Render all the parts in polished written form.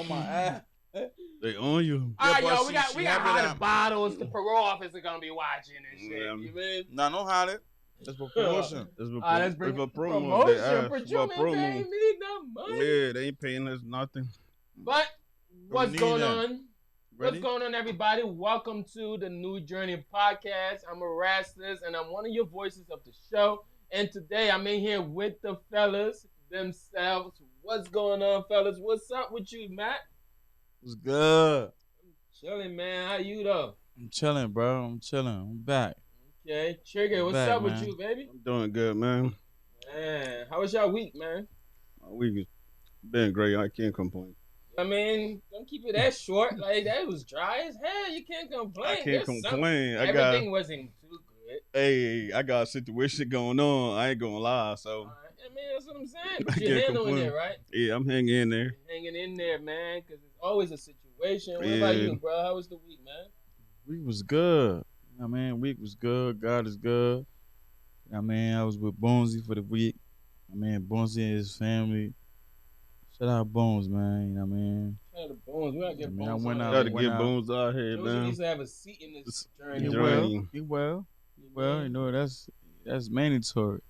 my ass. They own you. All right, Yeah, but yo, we got she have it hiding at- bottles. The parole officer gonna be watching and shit. Yeah. You mean? Nah, don't hide it. That's for promotion. That's what Let's bring it's a it to promo. They promotion. ask But for a you paying promo. me no money. Yeah, they ain't paying us nothing. But what's need going that. on? Ready? What's going on, everybody? Welcome to the New Journey podcast. I'm Erastus, and I'm one of your voices of the show. And today I'm in here with the fellas themselves. What's going on, fellas? What's up with you, Matt? What's good? Chilling, man. How you though? I'm chilling, bro. I'm chilling. I'm back. Okay, Trigger. What's Back, up man. with you, baby? I'm doing good, man. Man, how was your week, man? My week has been great. I can't complain. I mean, don't keep it that short. Like that was dry as hell. You can't complain. I can't There's some- complain. Everything wasn't too good. I got a situation going on. I ain't gonna lie. So All right. I mean, that's what I'm saying. I But you're can't handling complain. it, right? yeah, I'm hanging in there. You're hanging in there, man, because it's always a situation. What about Yeah. you, bro? How was the week, man? Week was good. I mean, week was good. God is good. I mean, I was with Bonesy for the week. I mean, Bonesy and his family. Shout out Bones, man. You know what I mean? Shout out to Bones. We gotta get I mean, I Bones went on out- Gotta here. get bones out here, Josie man. needs to have a seat in this This- journey. He Yeah. well. Journey. He well. You Well, know? you know, that's mandatory.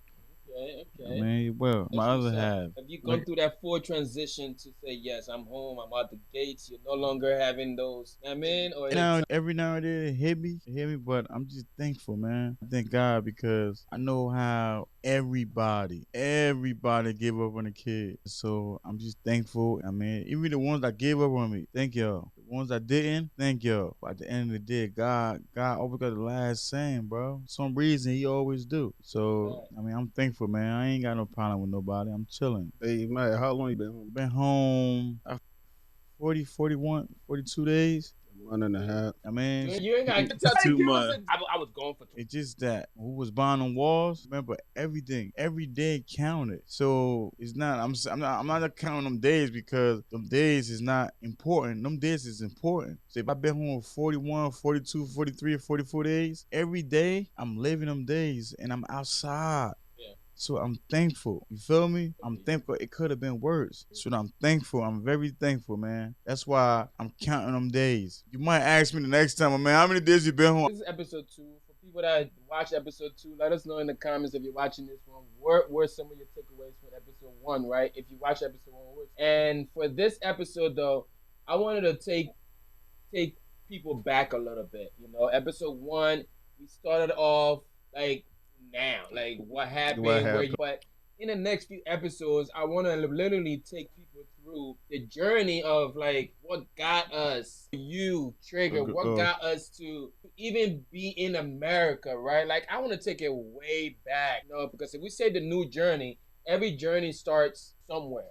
Okay, I okay. mean, he well. That's My what's other up. half. Have you gone Like- through that full transition to say, yes, I'm home, I'm out the gates, you're no longer having those, I mean, or Every now and then it hit me, but I'm just thankful, man. I thank God because I know how everybody gave up on the kid. So I'm just thankful. I mean, even the ones that gave up on me, thank y'all. The ones that didn't, thank y'all. But at the end of the day, God always got the last saying, bro. For some reason, he always do. So, I mean, I'm thankful, man. I ain't got no problem with nobody. I'm chilling. Hey, man, how long you been home? Been home 40, 41, 42 days. 1.5. I mean, you ain't got to tell 2 give us months. I was going for 2. it's just that who was buying on walls. Remember, every day counted. So it's not. I'm not counting them days because them days is not important. Them days is important. So if I've been home 41, 42, 43, or 44 days, every day I'm living them days and I'm outside. So I'm thankful. You feel me? I'm thankful. It could have been worse. So I'm thankful. I'm very thankful, man. That's why I'm counting them days. You might ask me the next time, man, how many days you been home? This is episode 2. For people that watch episode 2, let us know in the comments if you're watching this one. What were some of your takeaways from episode 1, right? If you watch episode 1. And for this episode, though, I wanted to take people back a little bit. You know, episode 1, we started off like now, like what happened, but in the next few episodes, I want to literally take people through the journey of like what got us, you, Trigger, what got us to even be in America, right? Like I want to take it way back, you know, because if we say the new journey, every journey starts somewhere.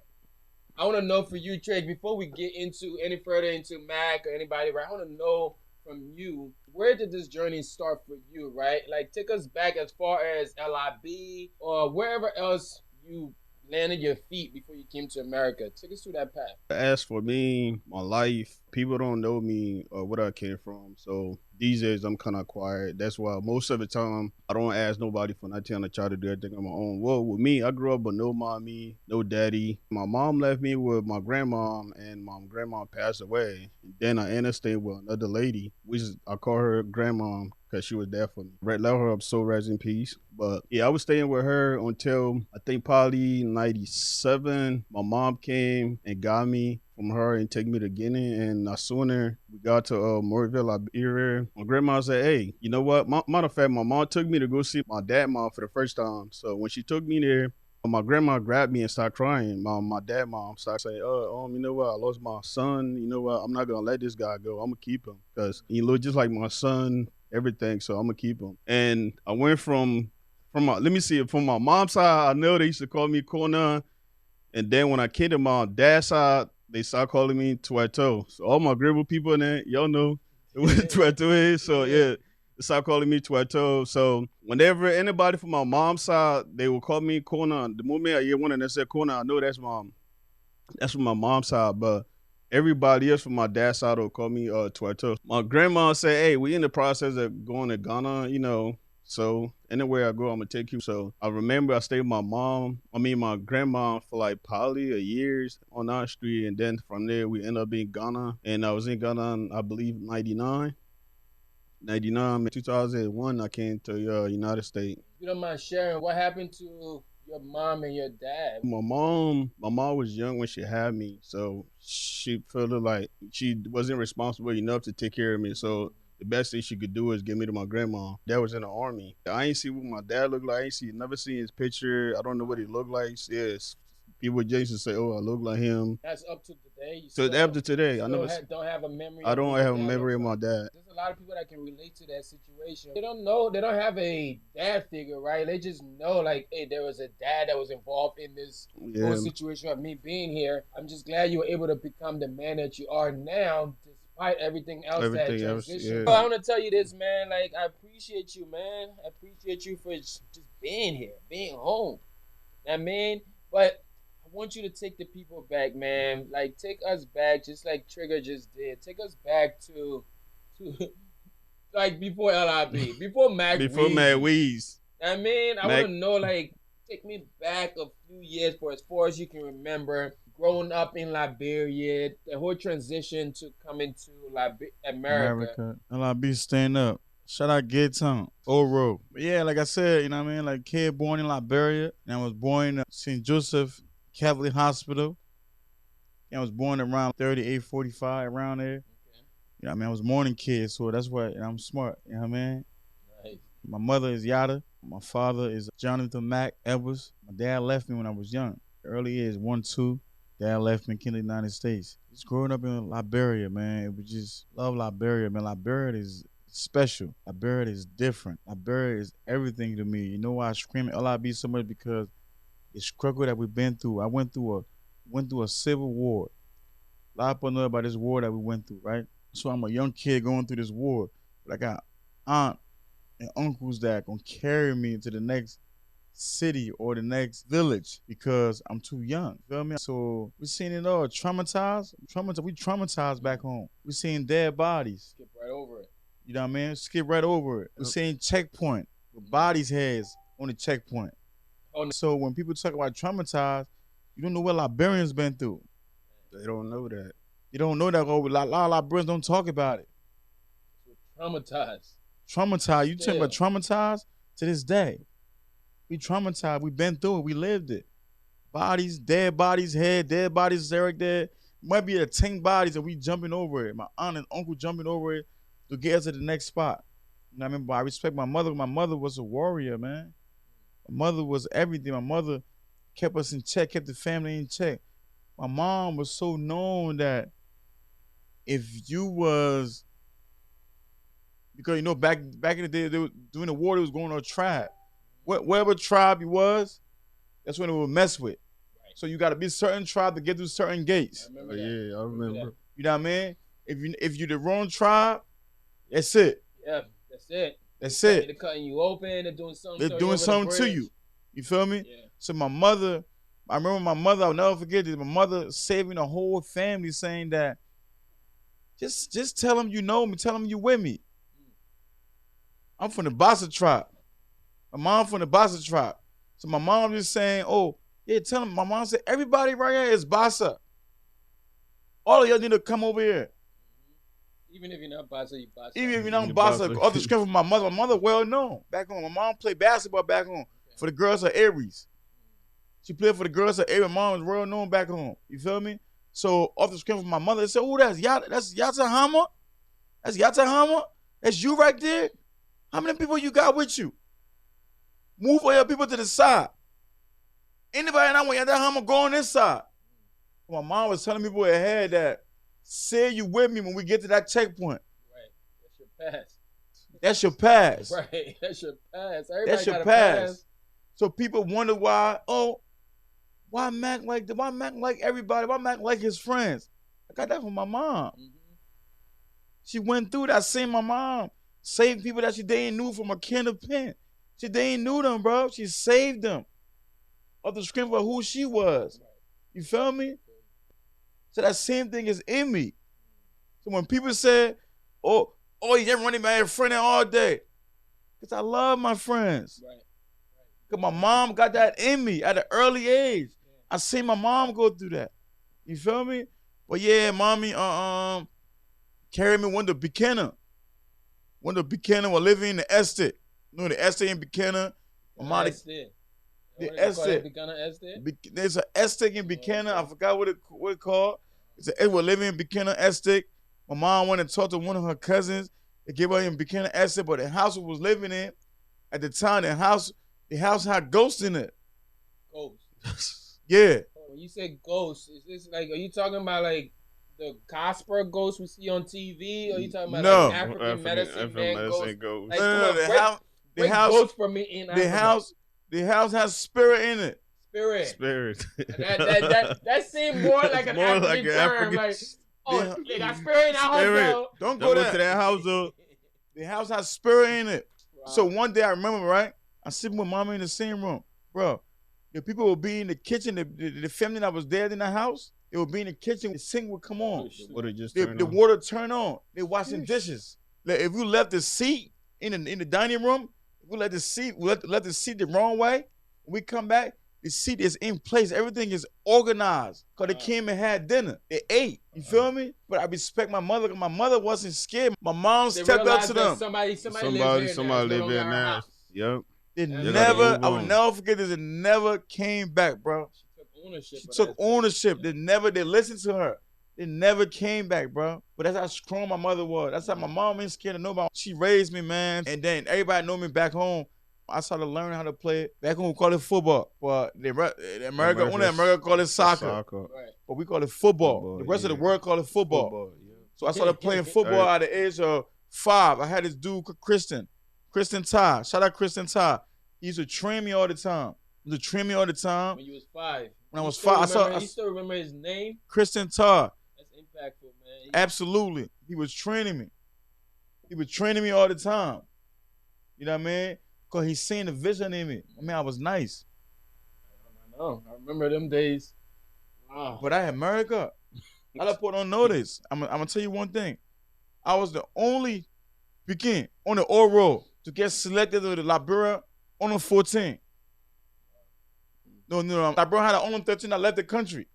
I want to know for you, Trig, before we get into any further into Mac or anybody, right? I want to know from you, where did this journey start for you, right? Like, take us back as far as LIB or wherever else you landed your feet before you came to America. Take us through that path. As for me, my life, people don't know me or where I came from. So these days I'm kind of quiet. That's why most of the time I don't ask nobody for nothing. I try to do everything on my own. Well, with me, I grew up with no mommy, no daddy. My mom left me with my grandma, and my grandma passed away. And then I ended up staying with another lady, which I call her grandma because she was there for me. Let her up, so rest in peace. But yeah, I was staying with her until I think probably 97. My mom came and got me from her and take me to Guinea, and as sooner we got to Morville, Liberia, my grandma said, hey, you know what? Matter of fact, my mom took me to go see my dad mom for the first time. So when she took me there, my grandma grabbed me and started crying. My dad mom started saying, you know what? I lost my son. You know what? I'm not going to let this guy go. I'm going to keep him because he looked just like my son, everything. So I'm going to keep him. And I went from my mom's side, I know they used to call me Kona. And then when I came to my dad's side, they started calling me Tuato. So all my Gribble people in there, y'all know what Tuato is. So yeah, they started calling me Tuato. So whenever anybody from my mom's side, they will call me Kona. The moment I hear one and they say Kona, I know that's from my mom's side. But everybody else from my dad's side will call me Tuato. My grandma said, hey, we in the process of going to Ghana, you know. So anywhere I go, I'm gonna take you. So I remember I stayed with my grandma for like probably a year on our street, and then from there we ended up in Ghana, and I was in Ghana, in, I believe 2001. I came to United States. If you don't mind sharing, what happened to your mom and your dad? My mom was young when she had me, so she felt like she wasn't responsible enough to take care of me. So the best thing she could do is give me to my grandma. Dad was in the army. I ain't see what my dad looked like. Never seen his picture. I don't know what he looked like. Yes, people just say, "Oh, I look like him." That's up to today. You So still, after today, don't have a memory. I Of don't what your have a dad memory of looks my like. dad. There's a lot of people that can relate to that situation. They don't know. They don't have a dad figure, right? They just know, like, hey, there was a dad that was involved in this whole Yeah, situation of me being here. I'm just glad you were able to become the man that you are now, despite everything else that everything else. transitioned. Yeah, I want to tell you this, man. Like, I appreciate you, man. I appreciate you for just being here, being home. I mean, but I want you to take the people back, man. Like, take us back, just like Trigger just did. Take us back to like before LIB, before Mac before Mad Weezy. Weez. I mean, I Mac- want to know, like, take me back a few years for as far as you can remember, growing up in Liberia, the whole transition to coming to America. And I be staying up. Shout out Gay Town, Old Road. But yeah, like I said, you know what I mean? Like kid born in Liberia, and I was born in St. Joseph Catholic Hospital. And I was born around 38, 45, around there. Okay, You know what I mean? I was a morning kid, so that's why I'm smart. You know what I mean? nice. My mother is Yada. My father is Jonathan Mack Edwards. My dad left me when I was young. Early years, 1, 2. Dad left me in the United States. Just growing up in Liberia, man, it was just love Liberia, man. Liberia is special. Liberia is different. Liberia is everything to me. You know why I scream at LIB so much? Because the struggle that we've been through. I went through a civil war. A lot of people know about this war that we went through, right? So I'm a young kid going through this war, but I got aunt and uncles that gonna carry me to the next city or the next village because I'm too young. Feel me? So we seen it all. We traumatized back home. We seen dead bodies. Skip right over it. You know what I mean? Skip right over it. We seen checkpoint with bodies heads on the checkpoint. Oh, no. So when people talk about traumatized, you don't know what Liberians been through. They don't know that. You don't know that. A lot of Liberians don't talk about it. Traumatized. Traumatized. You talking about Still. traumatized to this day. We traumatized. We been through it. We lived it. Bodies, dead bodies, dead bodies, Eric dead. Might be a 10 bodies and we jumping over it. My aunt and uncle jumping over it to get us to the next spot. You know what I mean? But I respect my mother. My mother was a warrior, man. My mother was everything. My mother kept us in check, kept the family in check. My mom was so known that if you was, because you know back in the day they were, during the war they was going on a tribe. Whatever tribe you was, that's when it would mess with. Right. So you got to be certain tribe to get through certain gates. I remember Oh, that. yeah, I remember. You know what I mean? If you the wrong tribe, that's it. Yeah, that's it. That's They're it. cutting you open. They're doing something. They're doing something to you. You feel me? Yeah. So my mother, I remember my mother. I'll never forget this. My mother saving the whole family, saying that just tell them you know me, tell them you with me. I'm from the Bassa tribe. My mom from the Bassa tribe. So my mom just saying, oh, yeah, tell them. My mom said, everybody right here is Bassa. All of y'all need to come over here. Even if you're not Bassa, you Bassa. Even if you're not You're Bassa, Bassa. off the script of my mother. My mother well known back home. My mom played basketball back home for the girls of Aries. She played for the girls of Aries. My mom was well known back home. You feel me? So off the script of my mother, they said, oh, that's Yata Hama? That's Yata Hama? That's you right there? How many people you got with you? Move all your people to the side. Anybody not want Yata Hama go on this side? My mom was telling people ahead that say you with me when we get to that checkpoint. Right. That's your pass. That's your pass. Right. That's your pass. Everybody That's your got a pass. So people wonder why, why Mac like everybody? Why Mac like his friends? I got that from my mom. Mm-hmm. She went through that, seen my mom save people that she didn't knew from a can of pen. She didn't knew them, bro. She saved them of the scream of who she was. Right. You feel me? So that same thing is in me. So when people say, oh, you're running my friend all day. Because I love my friends. Right. Because my mom got that in me at an early age. I seen my mom go through that. You feel me? But yeah, mommy, carried me one to Buchanan. One to Buchanan was living in the estate. You know the estate in Buchanan? My mom, Estate. the What do they call estate. it? Buchanan Estate? There's an estate in Buchanan. okay. I forgot what it called. It was living in Buchanan estate. My mom went and talked to one of her cousins. They gave her in Buchanan estate, but the house we was living in at the time, the house had ghosts in it. Ghosts. Yeah. When you say ghosts, is this like, are you talking about like the Casper ghost we see on TV? Or are you talking about No. like African medicine man ghost? ghost. Like, No, come on, the break house, ghosts for me in Africa. the house has spirit in it. Spirit. Spirit. That seemed more like an More African like an term. African- Like, Yeah. they got spirit in that house, Spirit. though. Don't Don't go go to that house though. The house has spirit in it. Wow. So one day I remember, right? I'm sitting with mama in the same room, bro. The people would be in the kitchen. The family that was there in the house, they would be in the kitchen. The sink would come on. Would have just The turned on. water turn on. They washing dishes. Like if you left the seat in the dining room, if we let the seat the wrong way, when we come back, the seat is in place. Everything is organized. Cause they came and had dinner. They ate. You feel me? But I respect my mother. Cause my mother wasn't scared. My mom They stepped up realized to that them. Somebody lives here. Somebody now. live there now. Yep. They They gotta never. move I will on. never forget this. It never came back, bro. She took ownership. She of took that. ownership. They listened to her. They never came back, bro. But that's how strong my mother was. That's how my mom ain't scared of nobody. She raised me, man. And then everybody know me back home. I started learning how to play it. Back home, we call it football. But America call it soccer. Right. But we call it football. Football, The rest of yeah. the world call it football. So I started playing football at the age of 5. I had this dude, Kristen Ty. Shout out Kristen Ty. He used to train me all the time. When you was 5. When I was still 5, remember- you still remember his name? Kristen Ty. That's impactful, man. Absolutely. He was training me. All the time. You know what I mean? Because he seen the vision in me. I mean, I was nice. I know. I remember them days. Wow. But I had America. A lot of people don't know this. I'm going to tell you one thing. I was the only Pekin on the oral to get selected to the Liberia on 14. No. Liberia had an on 13 that left the country.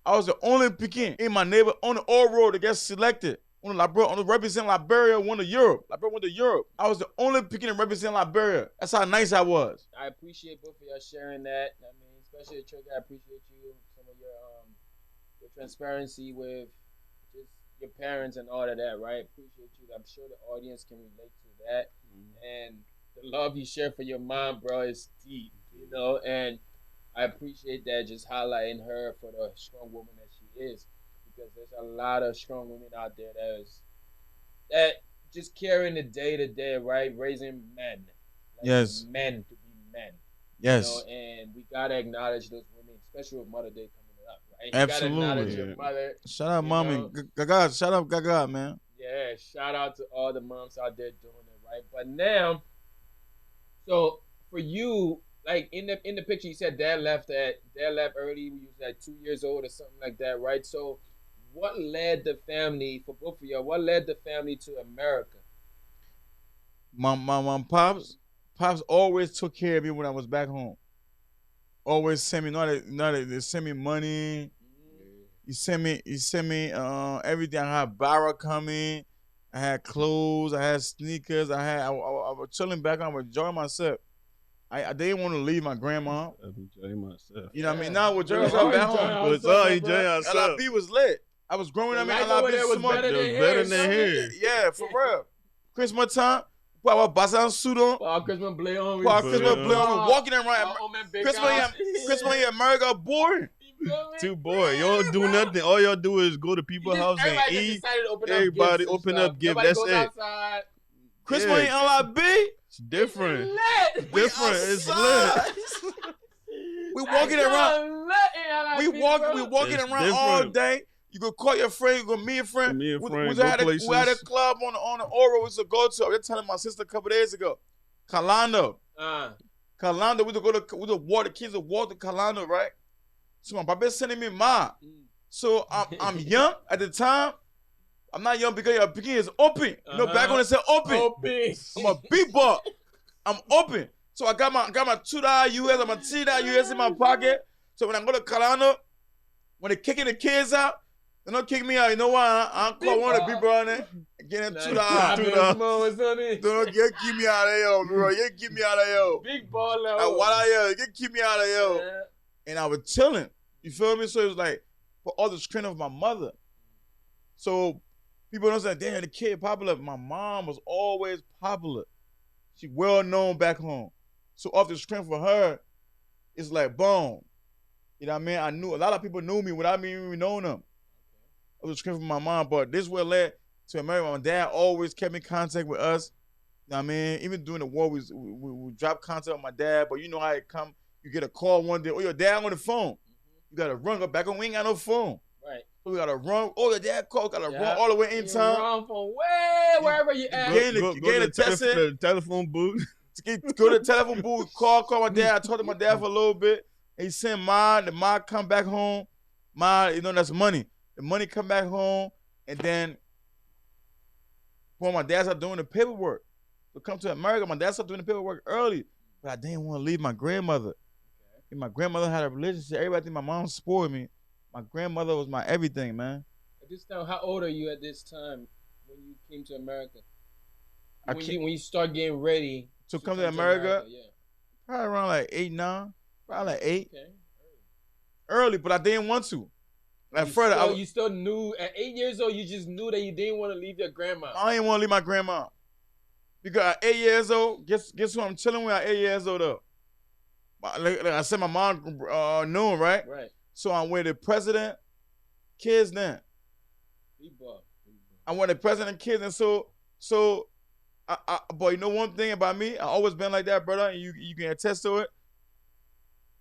I was the only Pekin in my neighbor on the oral to get selected. On the represent Liberia, won to Europe. Liberia went to Europe. I was the only Pekin to represent Liberia. That's how nice I was. I appreciate both of y'all sharing that. I mean, especially Trigger, I appreciate you, some of your transparency with just your parents and all of that, right? Appreciate you. I'm sure the audience can relate to that. And the love you share for your mom, bro, is deep, you know? And I appreciate that, just highlighting her for the strong woman that she is. Because there's a lot of strong women out there that just carrying the day to day, right? Raising men. Like Yes. Men to be men. Yes. You know, and we gotta acknowledge those women, especially with Mother Day coming up, right? Absolutely. You gotta acknowledge your mother. Shout out you mommy. know? Gaga. Shout out Gaga, man. Yeah, shout out to all the moms out there doing it, right? But now, so for you, like in the picture, you said dad left early. You was like 2 years old or something like that, right? So, what led the family for both of y'all? What led the family to America? My pops always took care of me when I was back home. Always send me, they send me money. He sent me everything. I had barra coming. I had clothes. I had sneakers. I was chilling back home. I was enjoying myself. I didn't want to leave my grandma. I'm enjoying myself. You know what I mean? Now with Yeah. myself back Enjoy home. But it's all enjoying ourselves. LIB was lit. I was growing up in Life over LIB there was smart. better than It was here, better than son. here. Yeah, for real. Christmas time, put our basan suit on. Wow, Christmas play on. Put our But, Christmas play on. Walking around. Christmas in America boring. Too bored. Y'all do nothing. All y'all do is go to people's house and eat. Everybody open up gifts. That's it. Outside. Christmas in LIB. It's different. Lit. Different. It's outside. lit. We walking around. We walking It's around all different. day. You go call your friend. You go meet a friend. Me and friends We go had a places. club on the Oro. We used to go to. I was telling my sister a couple days ago. Kalando. Kalando. We used to walk. The kids would walk to Kalando, right? So my papa sending me mine. So I'm young at the time. I'm not young because your picking is open. You know, back when it said open. I'm a big boy. I'm open. So I got my $2 US and my $3 US in my pocket. So when I go to Kalana, when they kicking the kids out, they don't kick me out. You know why? I call one of the people on there and get them $2. Don't get keep me out of here, bro. You keep me out of here. Big baller. You keep me out of here. And I was chilling. You feel me? So it was like for all the strength of my mother. So people don't say, damn, the kid popular. My mom was always popular. She well known back home. So off the strength of her, it's like boom. You know what I mean? I knew a lot of people knew me without me even knowing them. It was the strength of my mom, but this what led to America. My dad always kept in contact with us. You know what I mean? Even during the war, we dropped contact with my dad, but you know how it come. You get a call one day, oh, your dad on the phone. You got to run, go back home. We ain't got no phone. Right. So we got to run. Oh, your dad called. Got to run all the way in town. Run from way wherever you at. Go to the telephone booth. Go to the telephone booth, call my dad. I talked to my dad for a little bit. And he sent Ma. The Ma come back home. Ma, you know, that's money. The money come back home. And then when my dad started doing the paperwork to come to America, my dad started doing the paperwork early. But I didn't want to leave my grandmother. Okay. And my grandmother had a relationship. Everybody think my mom spoiled me. My grandmother was my everything, man. At this time, how old are you at this time when you came to America? When you start getting ready to come to America? Yeah. Probably around like 8, 9. Probably like 8. Okay. Early, but I didn't want to. Like you still knew at 8 years old. You just knew that you didn't want to leave your grandma. I didn't want to leave my grandma because at 8 years old, guess who I'm chilling with at 8 years old though. Like I said, my mom knew, right? Right. So I'm with the president, kids then. I'm with the president, kids, and so boy, you know one thing about me, I always been like that, brother, and you can attest to it.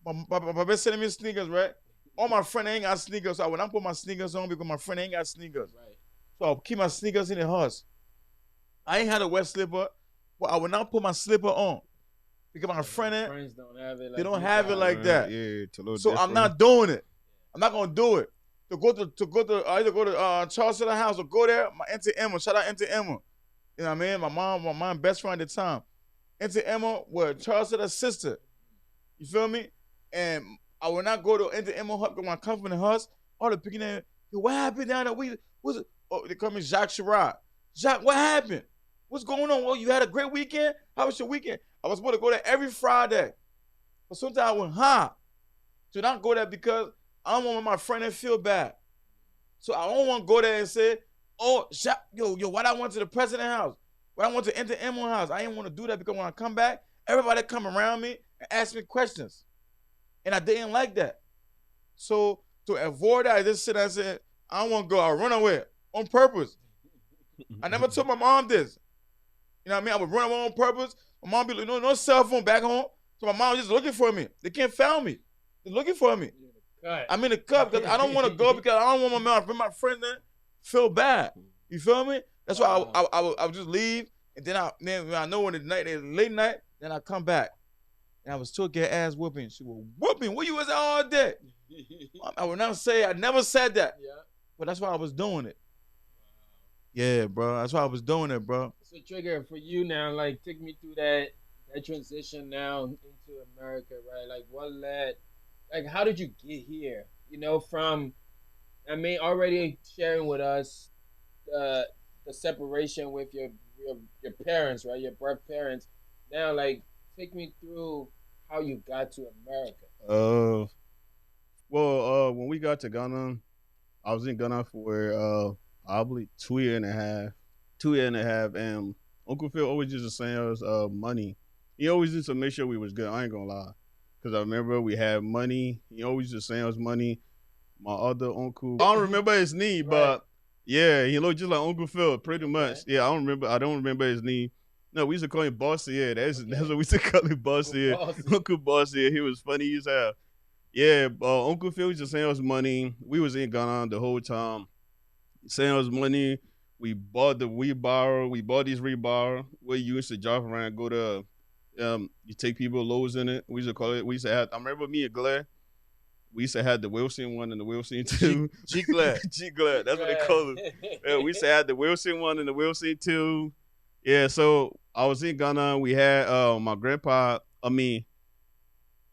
My best sending me sneakers, right? All my friends ain't got sneakers, so I would not put my sneakers on because my friend ain't got sneakers. Right. So I'll keep my sneakers in the house. I ain't had a wet slipper, but I would not put my slipper on because my friends don't have it. Like they don't have it like that. Yeah, it's a little so different. I'm not doing it. I'm not gonna do it. To go to either go to Charles house or go there. My Auntie Emma, shout out Auntie Emma. You know what I mean? My mom best friend at the time. Auntie Emma was Charles' sister. You feel me? And I will not go to Auntie Emma when I come from the house. All the picking at, what happened down there? They call me Jacques Chirac. Jacques, what happened? What's going on? Oh, you had a great weekend? How was your weekend? I was supposed to go there every Friday. But sometimes I went, to not go there because I don't want my friend to feel bad. So I don't want to go there and say, oh, why I went to the president's house? Why I went to Auntie Emma's house? I didn't want to do that because when I come back, everybody come around me and ask me questions. And I didn't like that. So to avoid that, I just sit there and said, I don't want to go. I'll run away on purpose. I never told my mom this. You know what I mean? I would run away on purpose. My mom be like, no cell phone back home. So my mom was just looking for me. They can't find me. They're looking for me. I'm in the cup because I don't want to go because I don't want my friend there feel bad. You feel me? That's why I would just leave. And then I know when it's late night, then I come back. And I was still get ass whooping. She was whooping. Where you was all day? I would not say, I never said that. Yeah. But that's why I was doing it. Wow. Yeah, bro. That's why I was doing it, bro. So Trigger, for you now, like take me through that transition now into America, right? Like what led, like how did you get here? You know, from, I mean, already sharing with us the separation with your parents, right? Your birth parents. Now, like, take me through how you got to America. When we got to Ghana, I was in Ghana for I believe 2 years and a half. 2 years and a half, and Uncle Phil always used to send us money. He always used to make sure we was good. I ain't gonna lie, because I remember we had money. He always used to send us money. My other uncle, I don't remember his name, but yeah, he looked just like Uncle Phil, pretty much. Yeah, I don't remember his name. No, we used to call him Bossy. Yeah, that's what we used to call him, Bossy. Uncle Bossy. He was funny as hell. Yeah, Uncle Phil used to send us money. We was in Ghana the whole time. Send us money. We bought the wheelbarrow. We bought these wheelbarrow. We used to drive around, go to, you take people loads in it. We used to call it. We used to have. I remember me and Glad. We used to have the Wilson one and the Wilson two. G Glad. G Glad. That's what they call it. Yeah, we used to have the Wilson one and the Wilson two. Yeah, so I was in Ghana. We had my grandpa. I mean,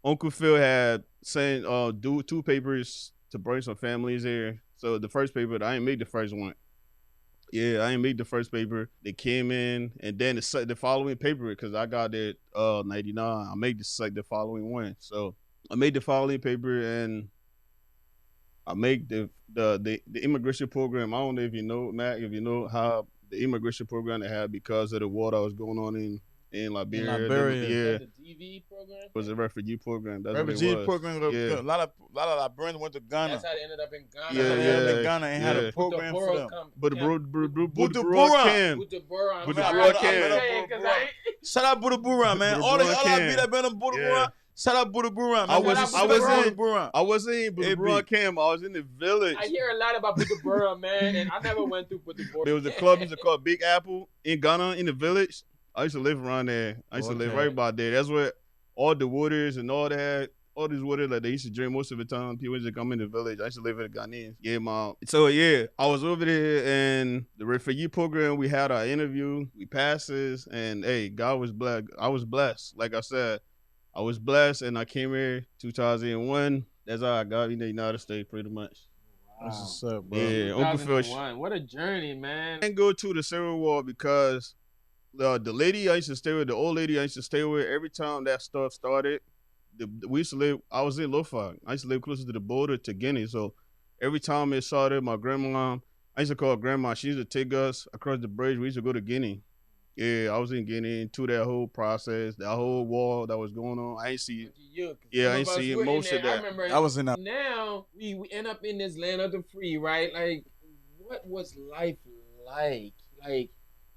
Uncle Phil had sent do 2 papers to bring some families here. So the first paper, I ain't made the first one. Yeah, I ain't made the first paper. They came in, and then the following paper because I got it 99. I made the following one. So I made the following paper, and I make the immigration program. I don't know if you know, Matt, if you know how the immigration program they had because of the war that was going on in Liberia. Liberia. The DV program? It was a refugee program. That's Refugee what it was. program. Yeah. A lot of Liberians went to Ghana. That's how they ended up in Ghana. Yeah, They ended up in yeah, Ghana and had yeah. a program for them. But the Bujumbura. Cam. Bujumbura. Bujumbura Cam. Shout out Bujumbura, man. All I be that been in Bujumbura. Yeah. Shout out Bujumbura, man. I wasn't in Bujumbura AB. Cam. I was in the village. I hear a lot about Bujumbura, man, and I never went through Bujumbura. There was a club used to call Big Apple in Ghana in the village. I used to live around there. I used to live right by there. That's where all the waters and all that, all these waters that they used to drink most of the time. People used to come in the village. I used to live with the Ghanaians. Yeah, mom. So yeah, I was over there in the refugee program. We had our interview. We passes, and hey, God was blessed. I was blessed. Like I said, I was blessed, and I came here 2001. That's how I got in the United States, pretty much. That's what's up, bro. Yeah, Uncle Phil. 2001. What a journey, man. I didn't go to the Civil War because the lady I used to stay with, the old lady I used to stay with, every time that stuff started, we used to live. I was in Lofa. I used to live closer to the border to Guinea. So every time it started, my grandma, I used to call her grandma. She used to take us across the bridge. We used to go to Guinea. Yeah, I was in Guinea through that whole process, that whole war that was going on. I ain't see. Yeah, I ain't see most of that. I remember. I was in that. Now we end up in this land of the free, right? Like, what was life like? Like,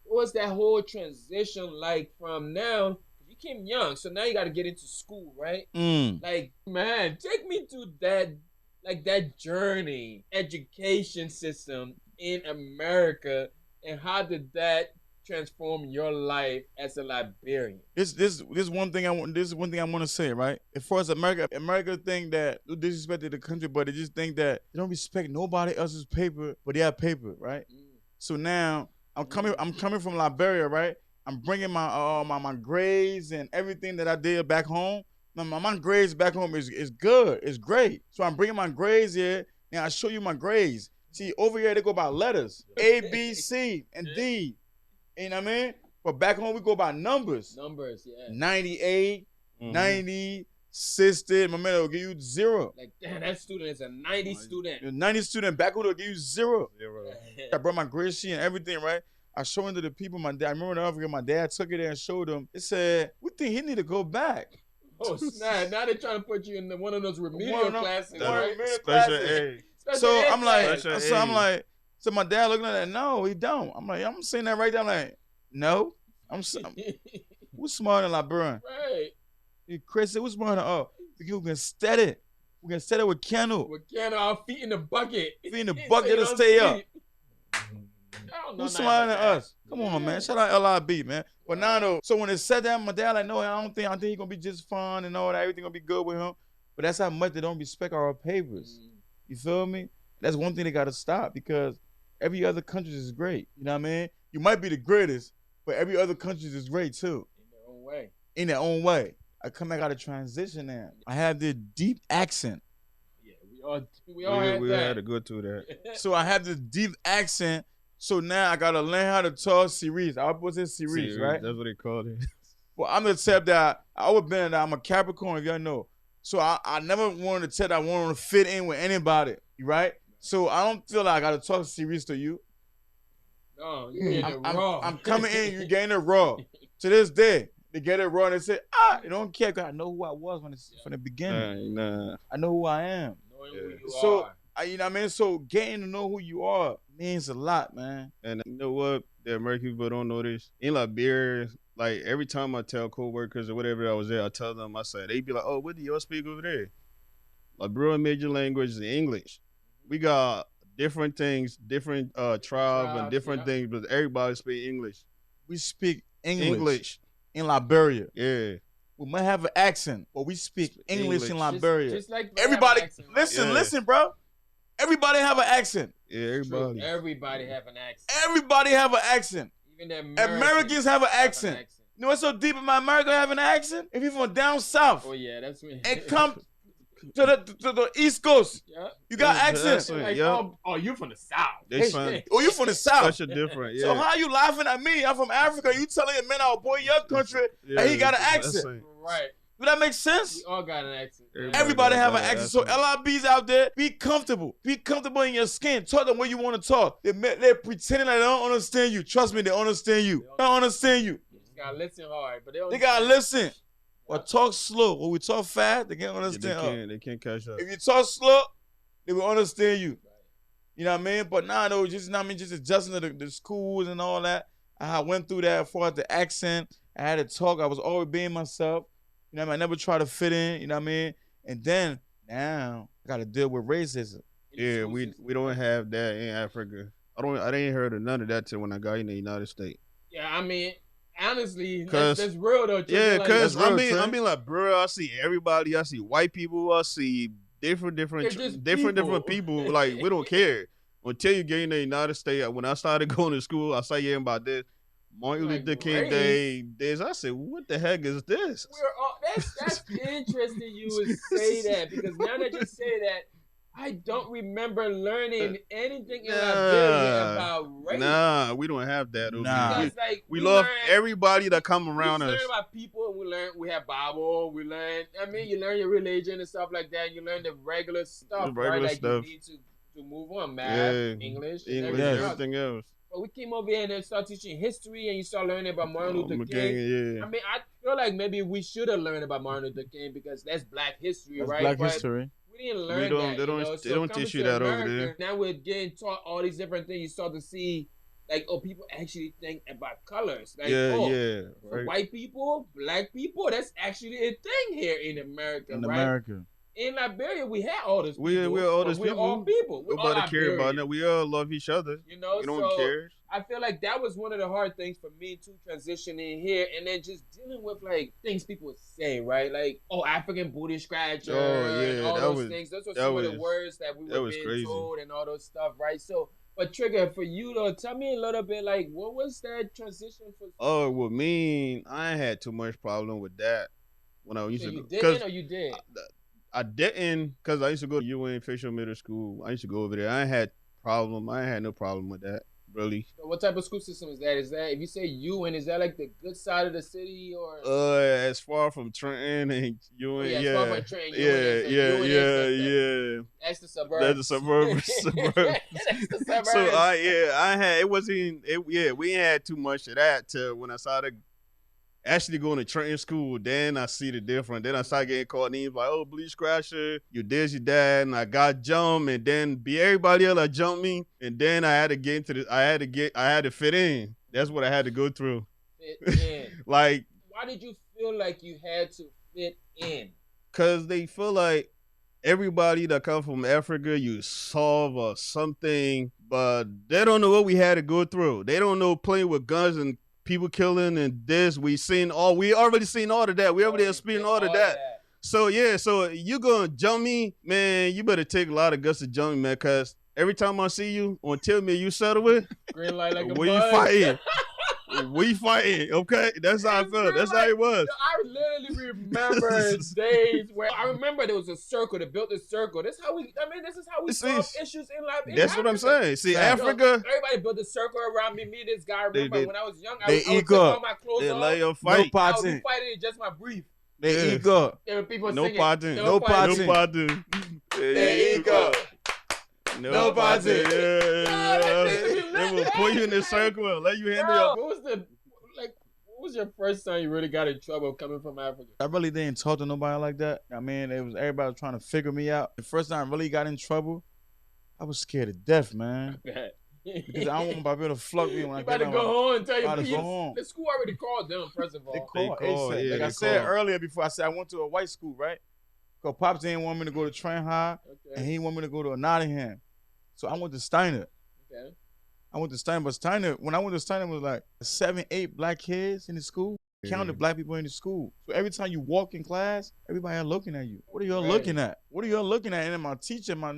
what was that whole transition like from now? You came young, so now you got to get into school, right? Like, man, take me to that journey, education system in America, and how did that transform your life as a Liberian? This one thing I want. This is one thing I want to say, right? As far as America think that they disrespected the country, but they just think that they don't respect nobody else's paper, but they have paper, right? So now I'm coming from Liberia, right? I'm bringing my grades and everything that I did back home. My grades back home is good. It's great. So I'm bringing my grades here. Now I show you my grades. See, over here they go by letters. A, B, C, and D. You know what I mean? But back home we go by numbers. Numbers, yeah. 98, 90, 60. My man will give you 0. Like, damn, that student is a 90 student. The 90 student back home will give you 0. I brought my grade sheet and everything, right? I showed it to the people. My dad, I remember in Africa, my dad took it there and showed them. It said, we think he need to go back. Oh, snap. Now they're trying to put you in one of those remedial classes, right? Special A. So I'm like, so my dad looking at that, no, he don't. I'm like, I'm saying that right there. I'm like, no. Who's smarter than Liberian? Right. Chris said, who's smarter than we can steady. We can steady with candle. With candle, our feet in the bucket. Feet in the bucket to stay up. Who's smarter than us? Come on, man. Shout out LIB, man. But now though, so when it said that, my dad like, no, I think he's gonna be just fine and all that. Everything gonna be good with him. But that's how much they don't respect our papers. You feel me? That's one thing they gotta stop because every other country is great. You know what I mean? You might be the greatest, but every other country is great too. In their own way. I come back out of transition now. I have the deep accent. Yeah, we all had to go to that. So I have the deep accent. So now I gotta learn how to talk series. I was in series, right? That's what they call it. Well, I'm the type that I always been that I'm a Capricorn, if y'all know. So I never wanted to tell that I wanted to fit in with anybody, right? So I don't feel like I gotta talk serious to you. No, you getting it raw. I'm coming in, you getting it raw. To this day, they get it raw and they say, they don't care because I know who I was from the beginning. I know who I am. Knowing who you are. You know what I mean? So getting to know who you are means a lot, man. And you know what? The American people don't know this. In Liberia, like every time I tell co-workers or whatever I was there, I tell them, I said, they be like, oh, what do y'all speak over there? Liberia major language is English. We got different things, different tribes and different things, but everybody speak English. We speak English in Liberia. Yeah. We might have an accent, but we speak English in Liberia. Just like everybody, accent, listen, bro. Everybody have an accent. Yeah, everybody. True. Everybody have an accent. Everybody have an accent. Even the Americans have an accent. You know what's so deep about America having an accent? If you're from down south, Oh yeah, that's me. and come to the East Coast, Yeah. you got accents. Like, Yeah. oh, you from the South. They sound Oh, you from the south. such a different. Yeah. So how you laughing at me? I'm from Africa. You telling a man, oh boy, your country, and he got an accent. Right. Do that make sense? We all got an accent. Everybody have an accent. So LIBs out there, be comfortable. Be comfortable in your skin. Talk them when you want to talk. They're pretending like they don't understand you. Trust me, they understand you. They don't understand you. You just gotta listen hard, but They gotta listen. Or talk slow. When we talk fast, they can't understand. They can't catch up. If you talk slow, they will understand you. You know what I mean? But now, though, just just adjusting to the schools and all that. I went through that as far as the accent. I had to talk. I was always being myself. You know what I mean? I never try to fit in. You know what I mean? And then now I got to deal with racism. Yeah, we don't have that in Africa. I didn't heard of none of that till when I got in the United States. Yeah, I mean, honestly, that's real though. Yeah, because real, I mean, like, bro, I see everybody. I see white people. I see different people. Like, we don't care until you get in the United States. When I started going to school, I started hearing about this. Martin Luther King Day. I said, what the heck is this? That's interesting you would say that, because now that you say that, I don't remember learning anything in Liberia about race. Nah, we don't have that. Nah. We love everybody that come around us. We learn about people. We have Bible. We learn. I mean, you learn your religion and stuff like that. You learn the regular stuff, right? Like you need to move on, math, English, everything else. But we came over here and then start teaching history, and you start learning about Martin Luther King. Yeah. I mean, I feel like maybe we should have learned about Martin Luther King because that's Black history, right? Black history. We didn't learn that. They don't teach you that over there. Now we're getting taught all these different things. You start to see, like, people actually think about colors. Like, for white people, Black people, that's actually a thing here in America, right? In Liberia, we had all this. We're all this people. We're all people. Nobody care about that. We all love each other. You know, we don't care. I feel like that was one of the hard things for me to transition in here, and then just dealing with like things people would say, right? Like, oh, African booty scratcher, and all those things. Those were some of the words that we were being told, and all those stuff, right? So, but Trigger, for you though, tell me a little bit, like, what was that transition for? Oh, well, me, I had too much problem with that when I used to. You didn't, or you did? I didn't, because I used to go to UN Facial Middle School. I used to go over there. I had no problem with that, really. So what type of school system is that? Is that, if you say UN, is that like the good side of the city, or? As far from Trenton and UN, as far from Trenton, yeah. That's the suburbs. That's the suburbs. That's the suburbs. So I had, it wasn't, we ain't had too much of that till when I started actually going to Trenton school. Then I see the difference. Then I started getting called names like, oh, Bleach Scratcher, you this, you that, and I got jumped, and then everybody else that jumped me, and then I had to get into I had to fit in. That's what I had to go through. Fit in. Like, why did you feel like you had to fit in? Cause they feel like everybody that come from Africa, you solve or something, but they don't know what we had to go through. They don't know playing with guns and people killing and this. We already seen all of that. We already experienced all of that. So you gonna jump me, man, you better take a lot of guts to jump me, man, cause every time I see you on tell me you settle it, green light like a we fighting. We fighting, okay? That's how I felt. That's how it was. I literally remember days where I remember there was a circle. They built a circle. This is how we solve issues in life. That's what I'm saying. See, Africa. Everybody built a circle around me. Me, this guy. I remember when I was young, I would take all my clothes off. Lay your fight. I would be fighting in just my brief. They ego. There were people no singing. Parting. No parting. No parting. There ego. No parting. They will put you in the circle and let you handle your. What was your first time you really got in trouble coming from Africa? I really didn't talk to nobody like that. I mean, everybody was trying to figure me out. The first time I really got in trouble, I was scared to death, man. Because I don't want my people to flunk me when I get home. Go home and tell your people. Go home. The school already called them, first of all. They called. Like I said earlier before, I said I went to a white school, right? Because Pops didn't want me to go to Trent High, and he wanted me to go to Nottingham. So I went to Steiner. Okay. I went to Steiner, but Steiner, when I went to Steiner, it was like 7, 8 black kids in the school. counted black people in the school. So every time you walk in class, everybody looking at you. What are y'all Right. looking at? What are y'all looking at? And then my teacher, my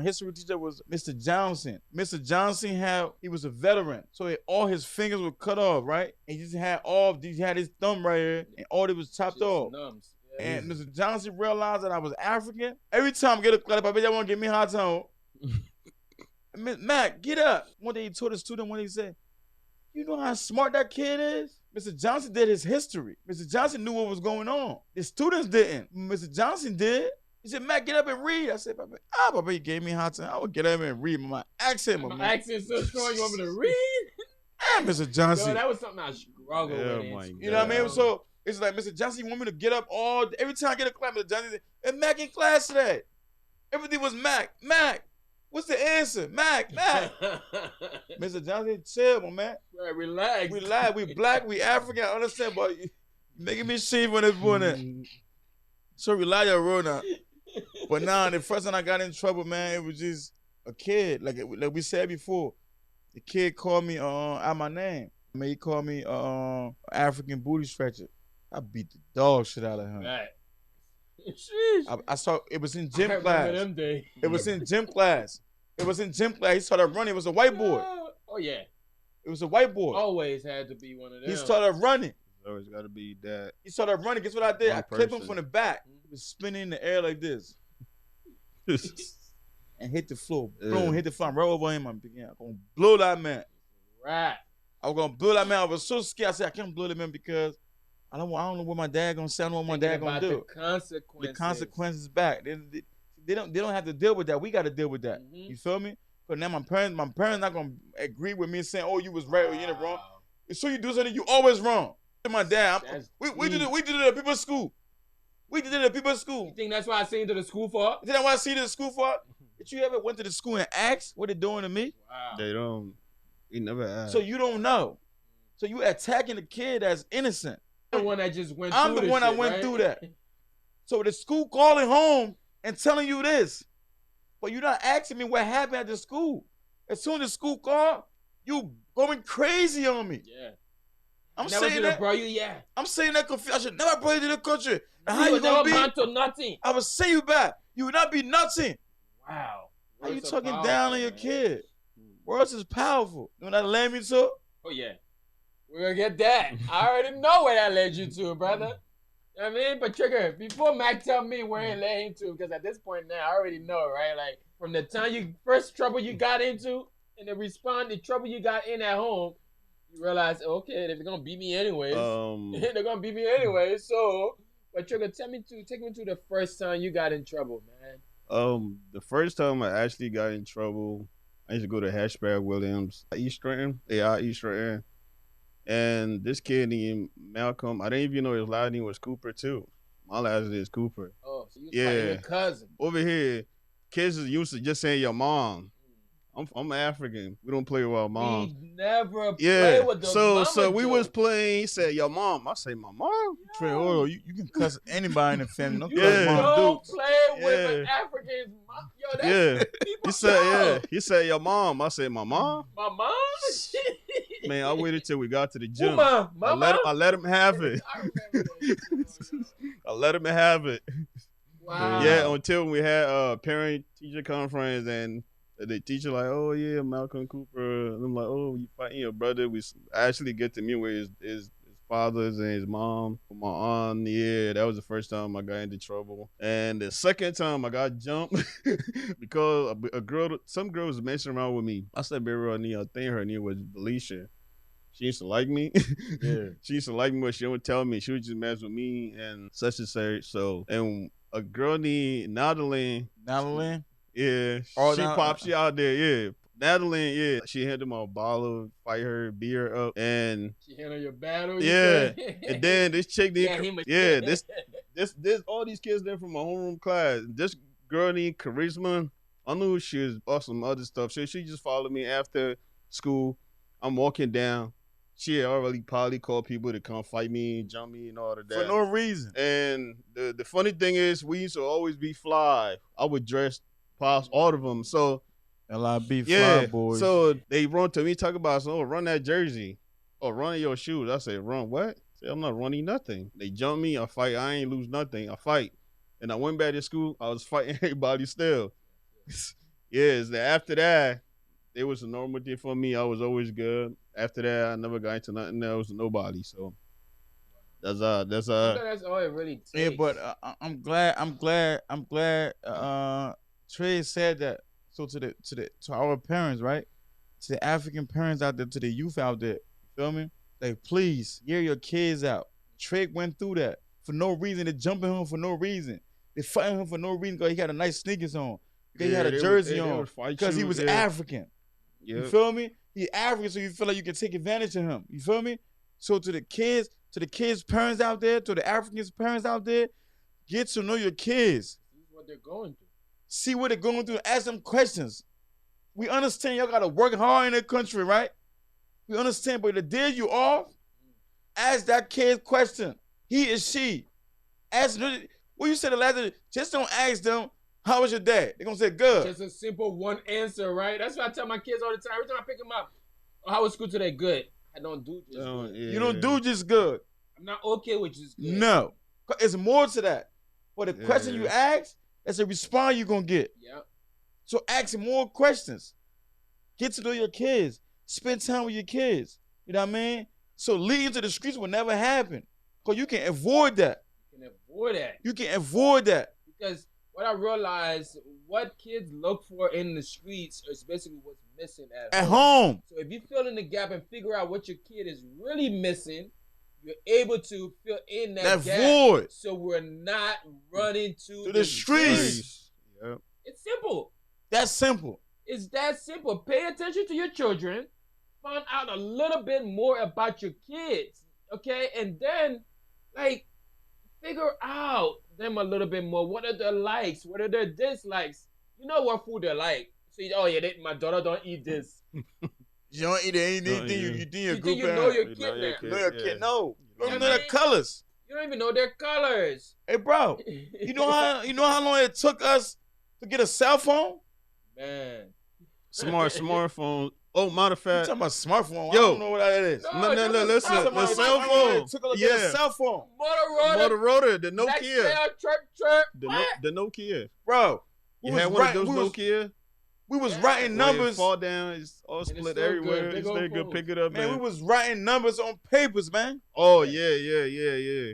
history teacher was Mr. Johnson. Mr. Johnson he was a veteran. So all his fingers were cut off, right? And he had his thumb right here, and all it was chopped Just off. numbs. Yeah. And Mr. Johnson realized that I was African. Every time I get a clap, I bet y'all want to give me a hard time. Mac, get up. One day he told a student, he said, you know how smart that kid is? Mr. Johnson did his history. Mr. Johnson knew what was going on. The students didn't. Mr. Johnson did. He said, Mac, get up and read. I said, Papa, you gave me a hard time. I would get up and read. My accent, My man. accent's so strong, you want me to read? Mr. Johnson. Yo, that was something I struggled with. You know what I mean? So it's like, Mr. Johnson, you want me to get up every time I get a clap, Mr. Johnson said, hey, Mac in class today. Everything was Mac. What's the answer? Mac. Mr. Johnson, chill, my man. Right, relax. We black, we African, I understand, but you making me shave on this morning. So relax your road now. But now, the first time I got in trouble, man, it was just a kid. Like we said before, the kid called me out my name. I mean, he called me African booty stretcher. I beat the dog shit out of him. Right. I saw it was in gym I class. remember them days. It was in gym class. He started running. It was a white boy. Oh yeah. It was a white boy. Always had to be one of them. He started running. Always got to be that. He started running. Guess what I did? One I clipped him person. from the back. He was spinning in the air like this. And hit the floor. Boom, hit the floor. Right over him. I'm gonna blow that man. Right. I was gonna blow that man. I was so scared. I said I can't blow that man because I don't know what my dad gonna say. I don't know what my dad gonna do. The consequences back. They don't have to deal with that. We got to deal with that. Mhm. You feel me? But now my parents not gonna agree with me saying, "Oh, you was right or you did wrong." As soon as you do something, you always wrong. My dad, we did it at people's school. We did it at people's school. You think that's why I seen to the school for? Did I want to see the school for? Did you ever went to the school and asked what they doing to me? Wow. They don't. He never asked. So you don't know. So you attacking the kid that's innocent. The one that just went. I'm the one that went through that. So the school calling home and telling you this, but you're not asking me what happened at the school. As soon as the school called, you going crazy on me. Yeah. I'm Never saying did that. Bro, yeah. I'm saying that confused. I should never brought you to the country. Now how You you never gonna be? amount to nothing. I would send you back. You would not be nothing. Wow. How you Words are talking powerful, down on your man. kid? Words is powerful. You know what that led me to? Oh yeah. We're gonna get that. I already know where that led you to, brother. You know what I mean? But Trigger, before Mac tell me where it led him to, because at this point now I already know, right? Like from the time you first trouble you got into and the trouble you got in at home, you realize, okay, they're gonna beat me anyways. They're gonna beat me anyways. So, but Trigger, take me to the first time you got in trouble, man. The first time I actually got in trouble, I used to go to Hatchback Williams, East Trenton, East Trenton. And this kid named Malcolm, I didn't even know his last name was Cooper too. My last name is Cooper. Oh, so you fighting your cousin. Over here, kids is used to just saying your mom. I'm African. We don't play with our mom. We never play with the mama So we joke. was playing. He said, "Your mom." I say, "My mom." Trey, you can cuss anybody in the family. Don't You cuss mom. don't play with Yeah. an African's mom. Yo, that's Yeah. people. He said, yo, "Yeah." He said, "Your mom." I said, "My mom." My mom? Man, I waited till we got to the Who gym. my mom? I let him have it. I remember that. I let him have it. Wow. Yeah, until we had parent teacher conference and the teacher like, "Oh yeah, Malcolm Cooper." And I'm like, "Oh, you fighting your brother?" We actually get to meet with his fathers and his mom, my aunt. Yeah, that was the first time I got into trouble. And the second time I got jumped because some girl was messing around with me. I said, "Baby, I think her name was Felicia." She used to like me. Yeah. She used to like me, but she would tell me. She would just mess with me and such and such. So, and a girl named Natalie. Yeah, she out there, yeah. Natalie, yeah, she handled my bottle, fight her, beat her up, and She handled your battle. yeah, and then this chick Yeah, this all these kids there from my homeroom class. This girl named Charisma, I knew she was awesome other stuff. So she just followed me after school. I'm walking down. She had already probably called people to come fight me, jump me, and all of that. For no reason. And the funny thing is, we used to always be fly. I would dress past all of them. So LIB yeah, Fly Boys. so they run to me talk about, run that jersey or run your shoes. I say, run what? Say, I'm not running nothing. They jump me, I fight. I ain't lose nothing. I fight. And I went back to school. I was fighting everybody still. Yes. After that, it was a normal thing for me. I was always good. After that, I never got into nothing else with nobody. So that's That's all it really takes. Yeah, but I'm glad. Trey said that. So to our parents, right? To the African parents out there, to the youth out there, you feel me? Like, please, hear your kids out. Trey went through that for no reason. They jumping him for no reason. They fighting him for no reason because he had a nice sneakers on. He had a jersey on because he was African. You feel me? He African, so you feel like you can take advantage of him. You feel me? So to the kids parents out there, to the Africans parents out there, get to know your kids. See what they're going through. See what they're going through. Ask them questions. We understand y'all gotta work hard in the country, right? We understand, but the day you off, ask that kid question. He or she. Ask them. What you said the last day, just don't ask them, how was your day? They're gonna say good. Just a simple one answer, right? That's what I tell my kids all the time. Every time I pick them up, oh, how was school today? Good. I don't do just good. Yeah. You don't do just good. I'm not okay with just good. No. It's more to that. But the question you ask, that's a response you're gonna get. Yeah. So ask more questions. Get to know your kids. Spend time with your kids. You know what I mean? So leading to the streets will never happen. Because you can avoid that. You can avoid that. Because what I realized, what kids look for in the streets is basically what's missing at home. So if you fill in the gap and figure out what your kid is really missing, you're able to fill in that gap. Void. So we're not running to the streets. Yep. It's simple. That's simple. It's that simple. Pay attention to your children. Find out a little bit more about your kids. Okay? And then, like, figure out them a little bit more. What are their likes? What are their dislikes? You know what food they like. So, oh yeah, my daughter don't eat this. You don't eat anything. You think your group you know your kid now. Know your kid. No. You don't even know their colors. You don't even know their colors. Hey, bro. You know how long it took us to get a cell phone? Man. Smartphone. Oh, matter of fact. You talking about smartphone? Yo, I don't know what that is. No, listen. The cell phone. Yeah. Cell phone. Motorola. The Nokia. The Nokia. Bro. You had one of those Nokia? We was writing numbers. It fall down. It's all split everywhere. It's very good. Pick it up, man. We was writing numbers on papers, man. Oh, yeah.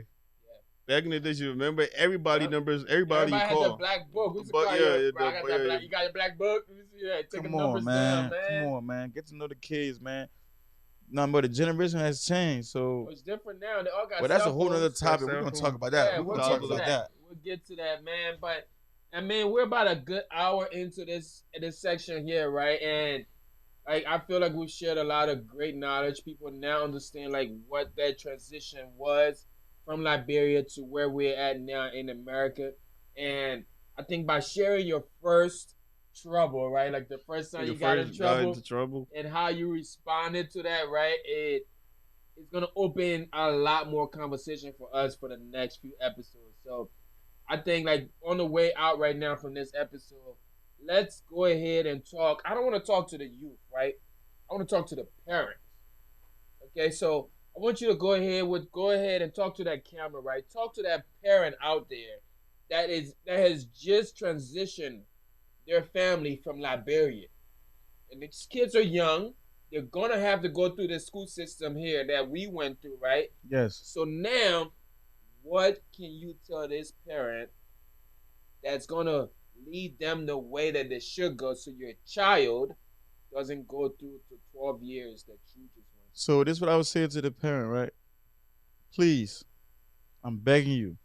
Back in the days, you remember everybody numbers. Everybody called. Had the black book. You got your black book. Yeah, take numbers down, man. Come on, man. Get to know the kids, man. No, but the generation has changed, so it's different now. They all got. But that's a whole other topic. We're gonna talk about that. We're gonna talk about that. We'll get to that, man. But we're about a good hour into this section here, right? And I feel like we've shared a lot of great knowledge. People now understand like what that transition was from Liberia to where we're at now in America. And I think by sharing your first trouble, right? Like the first time you got into trouble and how you responded to that, right? It's going to open a lot more conversation for us for the next few episodes. So I think like on the way out right now from this episode, let's go ahead and talk. I don't want to talk to the youth, right? I want to talk to the parents. Okay, so I want you to go ahead and talk to that camera, right? Talk to that parent out there that has just transitioned their family from Liberia. And these kids are young. They're gonna have to go through the school system here that we went through, right? Yes. So now, what can you tell this parent that's gonna lead them the way that they should go so your child doesn't go through the 12 years that you just went through? So this is what I would say to the parent, right? Please, I'm begging you,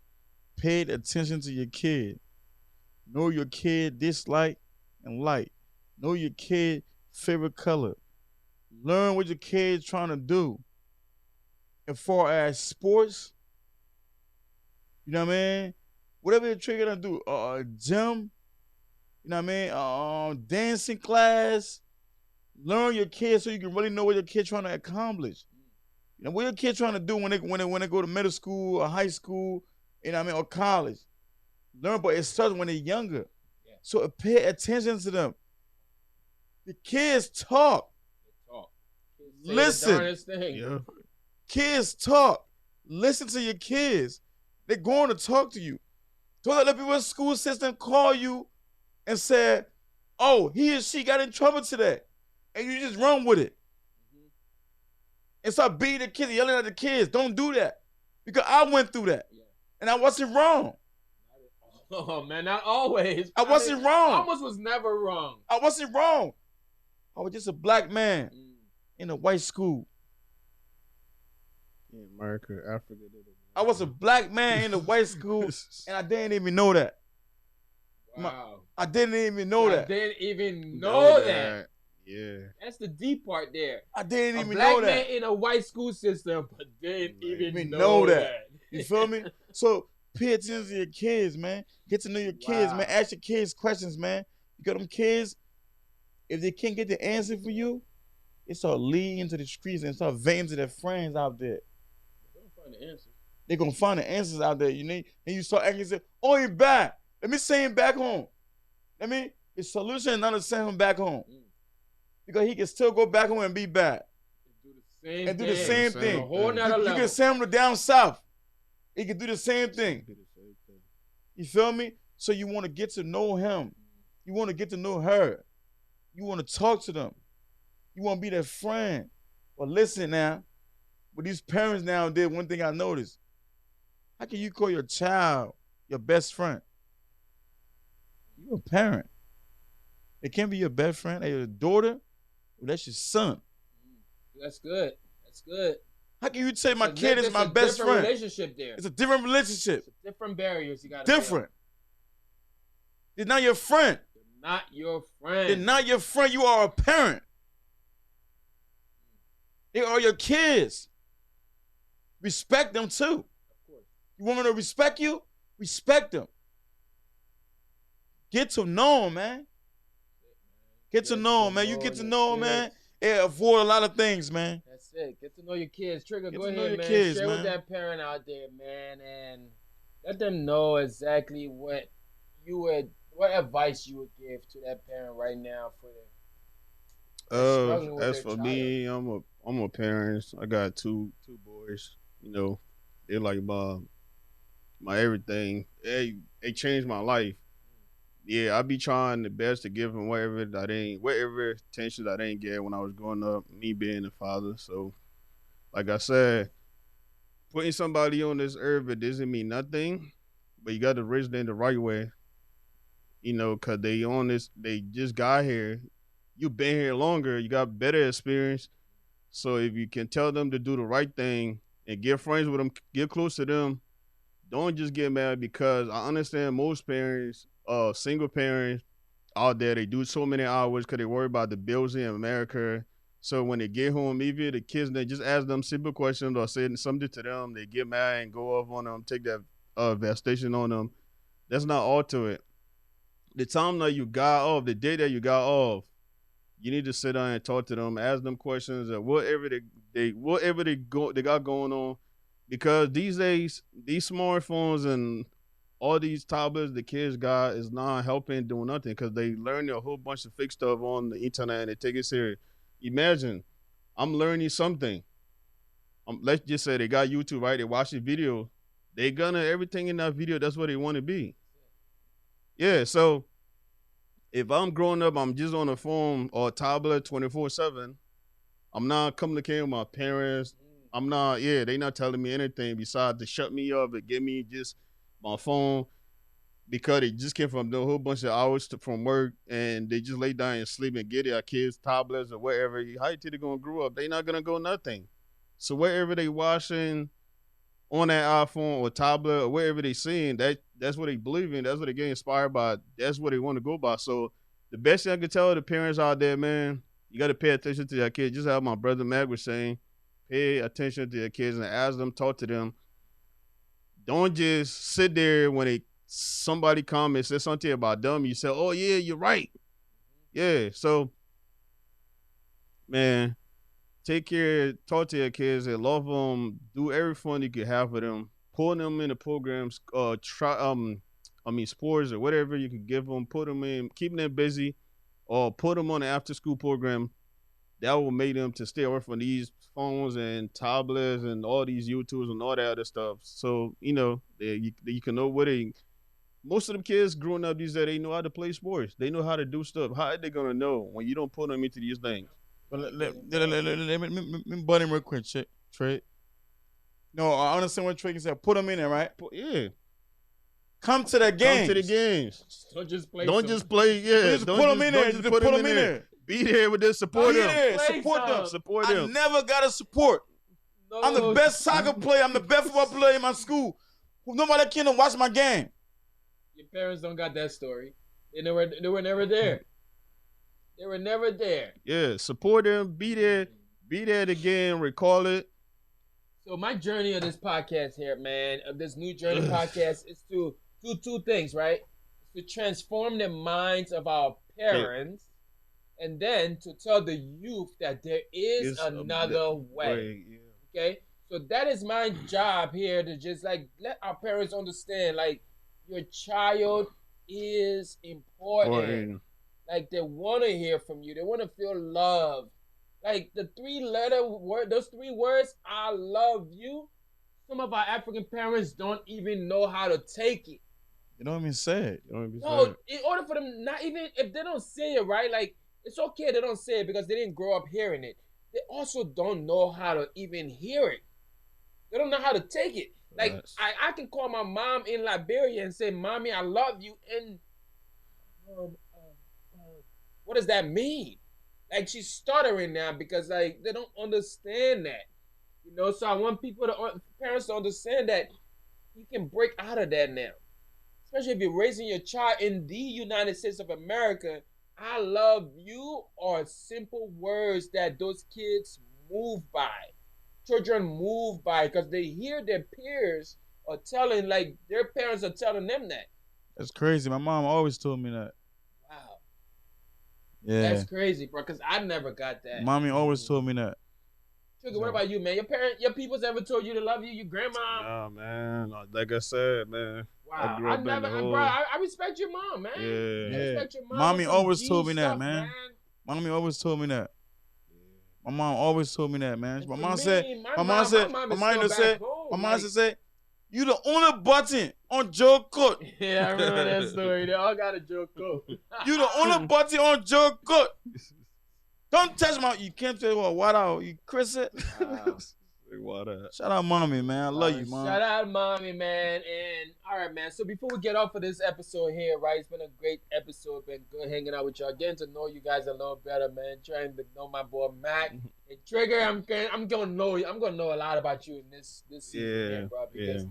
pay attention to your kid. Know your kid dislike and like. Know your kid favorite color. Learn what your kid's trying to do. As far as sports, you know what I mean? Whatever your kid gonna do, gym, you know what I mean? Dancing class. Learn your kid so you can really know what your kid's trying to accomplish. You know what your kid's trying to do when they go to middle school or high school, you know what I mean, or college. Learn, but it starts when they're younger. Yeah. So pay attention to them. The kids talk. They talk. Listen. Yeah. Kids talk. Listen to your kids. They're going to talk to you. Don't let people in the school system call you and say, oh, he or she got in trouble today. And you just run with it. And start beating the kids, yelling at the kids. Don't do that. Because I went through that. Yeah. And I wasn't wrong. Oh man, not always. I wasn't wrong. I almost was never wrong. I wasn't wrong. I was just a black man in a white school. In America, Africa. I was a black man in a white school, and I didn't even know that. Wow. I didn't even know that. I didn't even know that. Yeah. That's the deep part there. I didn't even black know that. man in a white school system, but didn't even know that. You feel me? So pay attention to your kids, man. Get to know your kids, man. Ask your kids questions, man. Because them kids, if they can't get the answer for you, they start leading into the streets and start venting to their friends out there. They're gonna find the answer. They're gonna find the answers out there. You know, and you start acting, say, "Oh, you're back. Let me send him back home. Let me." The solution is not to send him back home, because he can still go back home and be bad. And do the same thing. You can send him to down south. He can do the same thing. You feel me? So you want to get to know him. You want to get to know her. You want to talk to them. You want to be their friend. But listen now, with these parents nowadays, one thing I noticed, how can you call your child your best friend? You're a parent. It can't be your best friend. Or your daughter, well, that's your son. That's good. That's good. How can you say my kid is my best friend? Relationship there. It's a different relationship. It's different barriers you got. Different. They're not your friend. They're not your friend. They're not your friend. You are a parent. They are your kids. Respect them too. Of course. You want me to respect you? Respect them. Get to know them, man. Get to know them, man. You get to know them, man. It avoid a lot of things, man. That's it. Get to know your kids. Trigger, go ahead, man. Kids, Share man. with that parent out there, man, and let them know exactly what advice you would give to that parent right now for their as for me, I'm a parent. I got two boys. You know, they're like my everything. They changed my life. Yeah, I be trying the best to give them whatever attention that I didn't get when I was growing up, me being a father. So, like I said, putting somebody on this earth, it doesn't mean nothing, but you got to raise them the right way. You know, because they just got here. You've been here longer. You got better experience. So if you can tell them to do the right thing and get friends with them, get close to them, don't just get mad, because I understand most parents, single parents out there, they do so many hours because they worry about the bills in America. So when they get home, even the kids, they just ask them simple questions or say something to them, they get mad and go off on them, take that devastation on them. That's not all to it. The time that you got off, the day that you got off, you need to sit down and talk to them, ask them questions, or whatever they got going on. Because these days, these smartphones and all these tablets the kids got is not helping doing nothing, because they learn a whole bunch of fake stuff on the internet and they take it serious. Imagine, I'm learning something. Let's just say they got YouTube, right? They watch the video. They gonna, everything in that video, that's what they want to be. Yeah, so if I'm growing up, I'm just on the phone or tablet 24/7. I'm not communicating with my parents. They not telling me anything besides to shut me up and give me just my phone, because they just came from a whole bunch of hours from work and they just lay down and sleep and get their kids tablets or whatever. How you think they're going to grow up? They not going to go nothing. So wherever they watching on that iPhone or tablet or wherever they seeing, that's what they believe in. That's what they get inspired by. That's what they want to go by. So the best thing I can tell the parents out there, man, you got to pay attention to your kids. Just how my brother Mac was saying, pay attention to your kids and ask them, talk to them. Don't just sit there when somebody come and say something about them. You say, oh, yeah, you're right. Yeah, so, man, take care, talk to your kids and love them. Do every fun you can have with them. Pull them into programs, sports or whatever you can give them. Put them in, keep them busy, or put them on an after-school program. that will make them to stay away from these phones and tablets and all these YouTubes and all that other stuff. So you can know what they. Most of them kids growing up these days, they know how to play sports. They know how to do stuff. How are they gonna know when you don't put them into these things? But let me butt in real quick, Trey. No, I understand what Trey said. Put them in there, right? Yeah. Come to the games. Come to the games. Don't just play. Don't just play. Yeah. Just put them in there. Just put them in there. Be there with them. Support them. Support them. Support them. I never got to support. No, I'm the best soccer player. I'm the best football player in my school. Nobody can watch my game. Your parents don't got that story. They were never there. They were never there. Yeah, support them. Be there. Be there again. Recall it. So my journey of this podcast here, man, of this new journey podcast, is to do two things, right? It's to transform the minds of our parents, and then to tell the youth that there is another way. Yeah. Okay? So that is my job here, to just like let our parents understand, like, your child is important. Like, they want to hear from you. They want to feel love. Like, the 3-letter word, those 3 words, I love you. Some of our African parents don't even know how to take it. You don't even say it. No, in order for them, not even, if they don't say it, right? Like, it's okay they don't say it because they didn't grow up hearing it. They also don't know how to even hear it. They don't know how to take it. Like, I can call my mom in Liberia and say, Mommy, I love you. And what does that mean? Like, she's stuttering now because, like, they don't understand that. You know, so I want parents to understand that you can break out of that now. Especially if you're raising your child in the United States of America. I love you are simple words that those kids move by. Children move by because they hear their peers are telling, like, their parents are telling them that. That's crazy. My mom always told me that. Wow. Yeah. That's crazy, bro, because I never got that. Mommy always told me that. Sugar, what about you, man? Your people's ever told you to love you? Your grandma? Nah, man. Like I said, man. Wow. I respect your mom, man. Yeah. I respect your mom. Mommy always told me that, man. Mommy always told me that. My mom always told me that, man. My mom said, you the only button on Joe Cook. Yeah, I remember that story. They all got a Joe Cook. You the only button on Joe Cook. Don't touch you can't tell what out. You Chris it. Shout out Mommy, man. I love you, Mom. Shout out Mommy, man. And all right, man. So before we get off of this episode here, right? It's been a great episode. Been good hanging out with y'all. Getting to know you guys a little better, man. Trying to know my boy Mac. And Trigger, I'm gonna know you. I'm gonna know a lot about you in this season here, bro. Because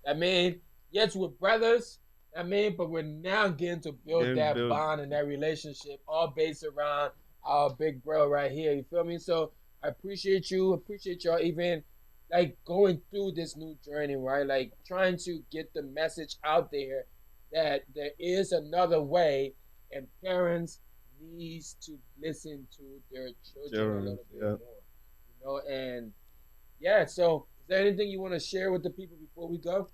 I mean, yes, we're brothers. I mean, but we're now getting to build that bond and that relationship, all based around our big bro right here. You feel me? So I appreciate you. Appreciate y'all even like going through this new journey, right? Like trying to get the message out there that there is another way, and parents needs to listen to their children a little bit more. You know, and yeah, so is there anything you want to share with the people before we go?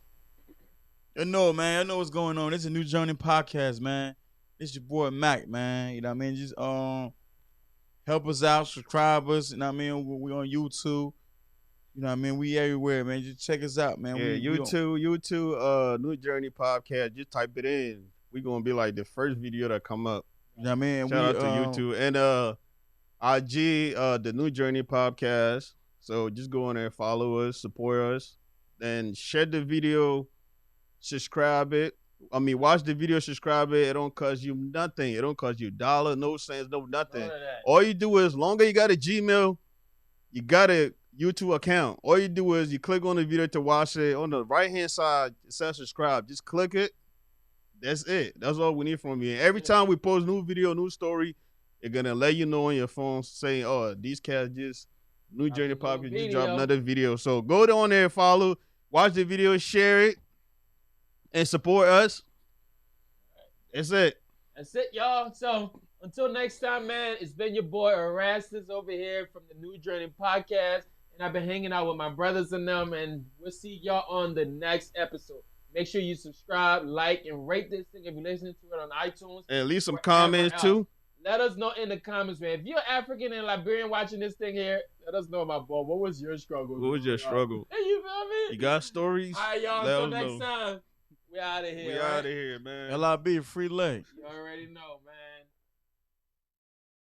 You know, man, I know what's going on. This is a New Journey podcast, man. This your boy Mac, man. You know what I mean? Just help us out, subscribe us. You know what I mean? We on YouTube. You know what I mean? We everywhere, man. Just check us out, man. Yeah, YouTube, New Journey podcast. Just type it in. We gonna be like the first video that come up. You know what I mean? Shout out to YouTube and IG, the New Journey podcast. So just go on there, follow us, support us, then share the video, subscribe it. I mean, watch the video, subscribe it. It don't cost you nothing. It don't cost you $1, no cents, no nothing. All you do is, longer you got a Gmail, you got a YouTube account. All you do is you click on the video to watch it. On the right-hand side, it says subscribe. Just click it. That's it. That's all we need from you. And every time we post new video, new story, it's going to let you know on your phone saying, oh, these cats just, New Journey Podcast just dropped another video. So go on there, follow, watch the video, share it, and support us. That's it. That's it, y'all. So until next time, man, it's been your boy Erastus over here from the New Journey Podcast. And I've been hanging out with my brothers and them. And we'll see y'all on the next episode. Make sure you subscribe, like, and rate this thing if you're listening to it on iTunes. And leave some comments too. Let us know in the comments, man. If you're African and Liberian watching this thing here, let us know, my boy. What was your struggle? What was your struggle? You feel me? You got stories? All right, y'all. Let Until us next know. time, we out of here. We right? out of here, man. LIB, free leg. You already know, man.